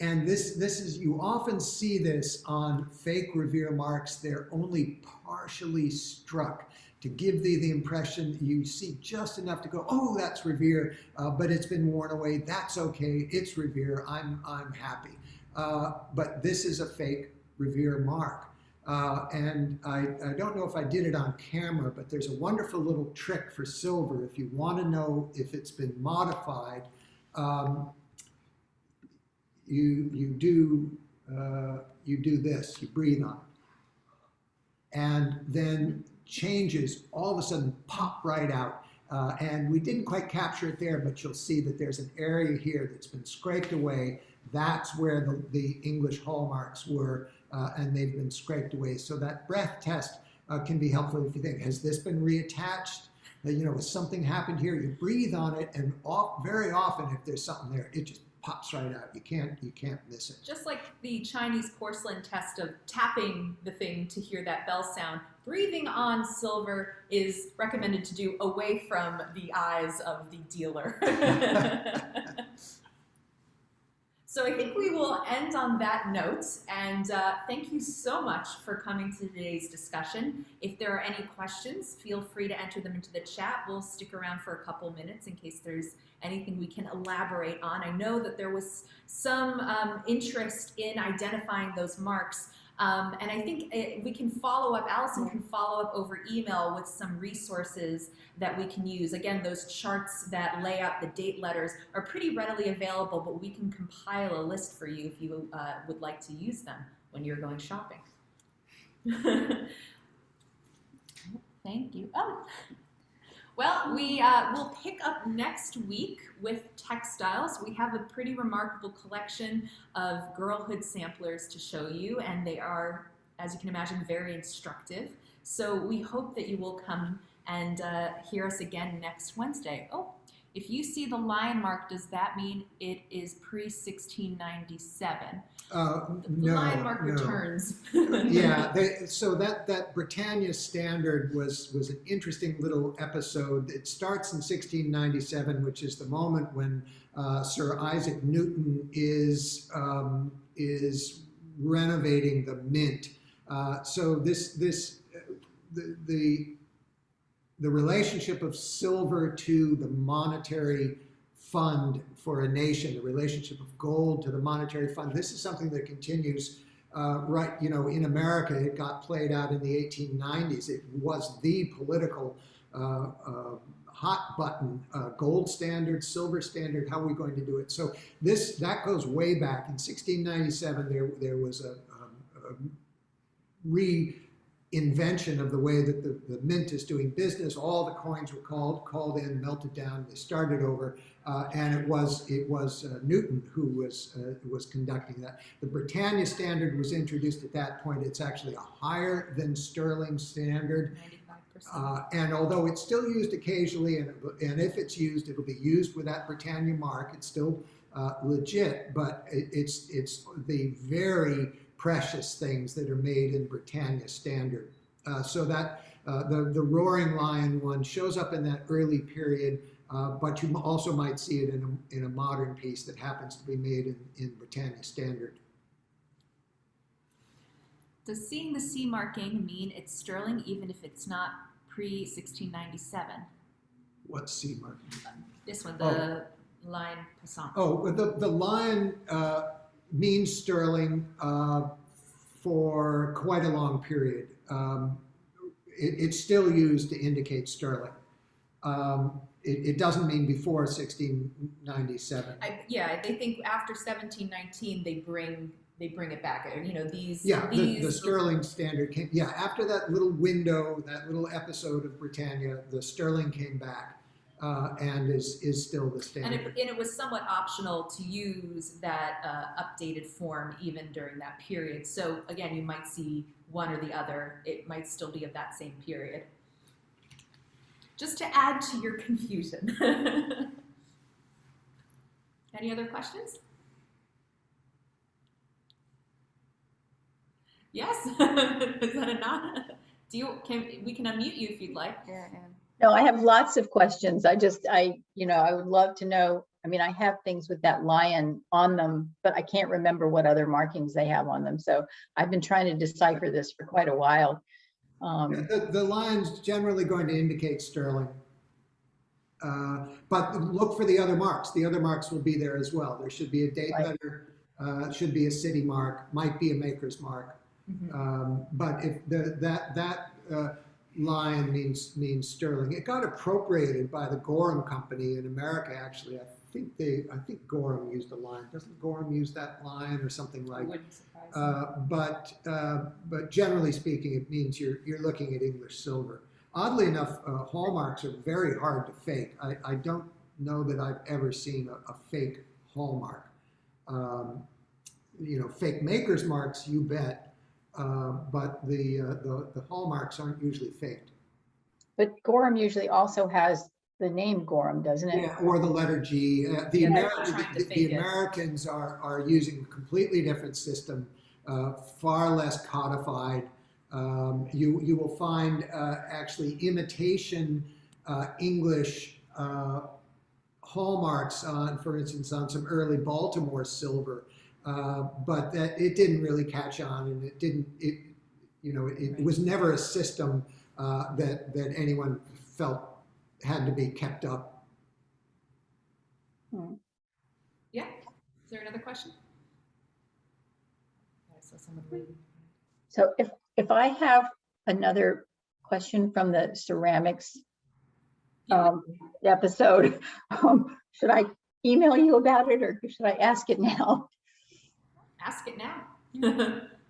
And this is, you often see this on fake Revere marks. They're only partially struck to give thee the impression you see just enough to go, oh, that's Revere, but it's been worn away. That's okay. It's Revere. I'm happy. But this is a fake Revere mark. And I don't know if I did it on camera, but there's a wonderful little trick for silver. If you want to know if it's been modified, you do this. You breathe on it, and then changes all of a sudden pop right out. And we didn't quite capture it there, but you'll see that there's an area here that's been scraped away. That's where the English hallmarks were, and they've been scraped away. So that breath test can be helpful if you think, has this been reattached? Has something happened here? You breathe on it, and very often, if there's something there, it just pops right out. You can't miss it. Just like the Chinese porcelain test of tapping the thing to hear that bell sound, breathing on silver is recommended to do away from the eyes of the dealer. So I think we will end on that note, and thank you so much for coming to today's discussion. If there are any questions, feel free to enter them into the chat. We'll stick around for a couple minutes in case there's anything we can elaborate on. I know that there was some interest in identifying those marks, and I think we can follow up, Allison can follow up over email with some resources that we can use. Again, those charts that lay out the date letters are pretty readily available, but we can compile a list for you if you would like to use them when you're going shopping. Thank you. Oh. Well, we will pick up next week with textiles. We have a pretty remarkable collection of girlhood samplers to show you, and they are, as you can imagine, very instructive. So we hope that you will come and hear us again next Wednesday. Oh, If you see the lion mark, does that mean it is pre-1697? The No, lion mark no. returns. Yeah, so that Britannia standard was an interesting little episode. It starts in 1697, which is the moment when Sir Isaac Newton is renovating the mint. So the relationship of silver to the monetary fund for a nation, the relationship of gold to the monetary fund. This is something that continues right, in America. It got played out in the 1890s. It was the political hot button, gold standard, silver standard. How are we going to do it? So that goes way back. In 1697, there was a reinvention of the way that the mint is doing business. All the coins were called in, melted down. They started over, and it was Newton who was conducting that. The Britannia standard was introduced at that point. It's actually a higher than sterling standard. 95%. And although it's still used occasionally, and if it's used, it'll be used with that Britannia mark. It's still legit, but it's the very precious things that are made in Britannia standard. So that the Roaring Lion one shows up in that early period, but you also might see it in a modern piece that happens to be made in Britannia standard. Does seeing the C marking mean it's sterling even if it's not pre-1697? What's C marking? This one, the lion passant. Oh, the lion means sterling for quite a long period. It's still used to indicate sterling. It doesn't mean before 1697. They think after 1719 they bring it back. The sterling standard came. Yeah, after that little window, that little episode of Britannia, the sterling came back. And is still the standard. And it was somewhat optional to use that updated form even during that period. So again, you might see one or the other. It might still be of that same period. Just to add to your confusion. Any other questions? Yes? Is that a nod? We can unmute you if you'd like. Yeah. No, I have lots of questions. I would love to know. I mean, I have things with that lion on them, but I can't remember what other markings they have on them. So I've been trying to decipher this for quite a while. The lion's generally going to indicate sterling. But look for the other marks. The other marks will be there as well. There should be a date letter, should be a city mark, might be a maker's mark. Mm-hmm. But if that lion means sterling. It got appropriated by the Gorham Company in America. Actually, I think Gorham used a lion. Doesn't Gorham use that lion or something like? Wouldn't surprise me. But generally speaking, it means you're looking at English silver. Oddly enough, hallmarks are very hard to fake. I don't know that I've ever seen a fake hallmark. Fake maker's marks, you bet. But the hallmarks aren't usually faked. But Gorham usually also has the name Gorham, doesn't it? Yeah, or the letter G. The Americans are using a completely different system, far less codified. You will find actually imitation English hallmarks on, for instance, on some early Baltimore silver. But that it didn't really catch on, and it was never a system that anyone felt had to be kept up. Yeah. Is there another question? I saw someone waving. So if I have another question from the ceramics episode, should I email you about it or should I ask it now? Ask it now.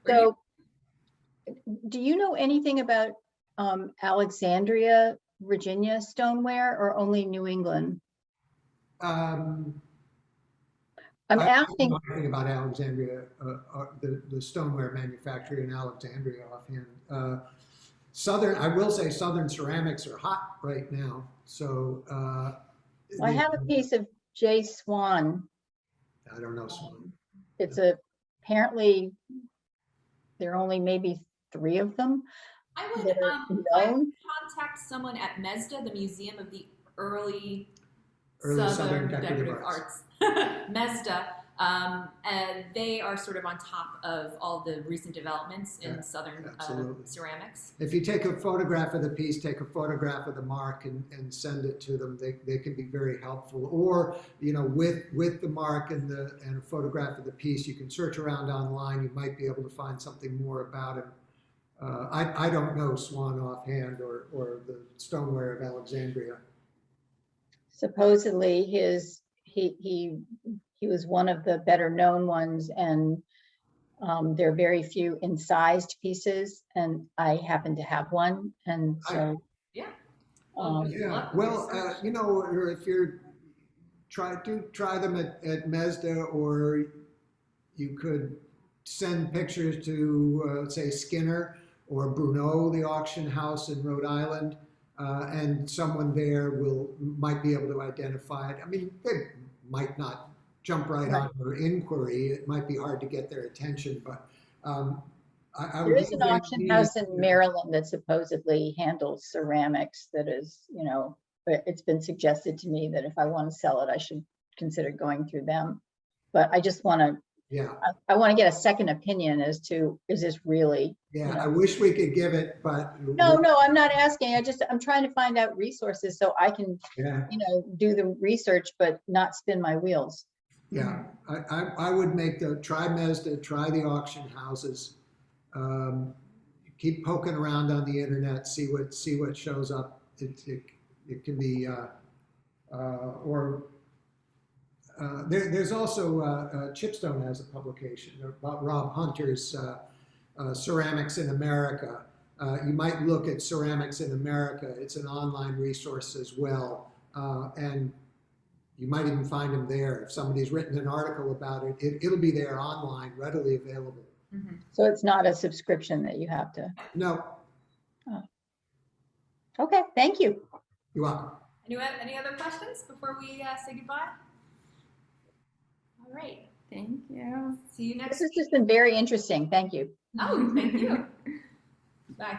So, do you know anything about Alexandria, Virginia stoneware, or only New England? I'm asking. I don't know anything about Alexandria, the stoneware manufacturer in Alexandria offhand. I will say Southern ceramics are hot right now. So I have a piece of J. Swan. I don't know, Swan. It's apparently there are only maybe 3 of them I would that are I would known. contact someone at MESDA, the Museum of the Early Southern Decorative Decorative Arts. MESDA, and they are sort of on top of all the recent developments in Yeah, Southern absolutely. ceramics. If you take a photograph of the piece, take a photograph of the mark and send it to them, they can be very helpful. Or, you know, with the mark and a photograph of the piece, you can search around online. You might be able to find something more about him. I don't know Swan offhand or the stoneware of Alexandria. Supposedly he was one of the better known ones, and there are very few incised pieces, and I happen to have one, and so Yeah. Well, good Yeah, luck with your well, search. you know, or if you're try them at MESDA, or you could send pictures to say Skinner or Bruneau, the auction house in Rhode Island, and someone there might be able to identify it. I mean, they might not jump right on your inquiry. It might be hard to get their attention, but I there would is leave an it auction be, house in you know, Maryland that supposedly handles ceramics that is, you know, but it's been suggested to me that if I want to sell it, I should consider going through them. But I just want to, yeah. I want to get a second opinion as to, is this really, Yeah, you know? I wish we could give it, but No, I'm not asking. I'm trying to find out resources so I can, yeah, you know, do the research, but not spin my wheels. yeah. I would make try MESDA, try the auction houses. Keep poking around on the internet, see what shows up. It can be there's also Chipstone has a publication about Rob Hunter's Ceramics in America. You might look at Ceramics in America. It's an online resource as well, and you might even find them there. If somebody's written an article about it, it'll be there online, readily available. Mm-hmm. So it's not a subscription that you have to. No, Okay, thank you. you're welcome. Any other questions before we say goodbye? All right. Thank you. See you next This has week. just been very interesting. Thank you. Oh, thank you. Bye.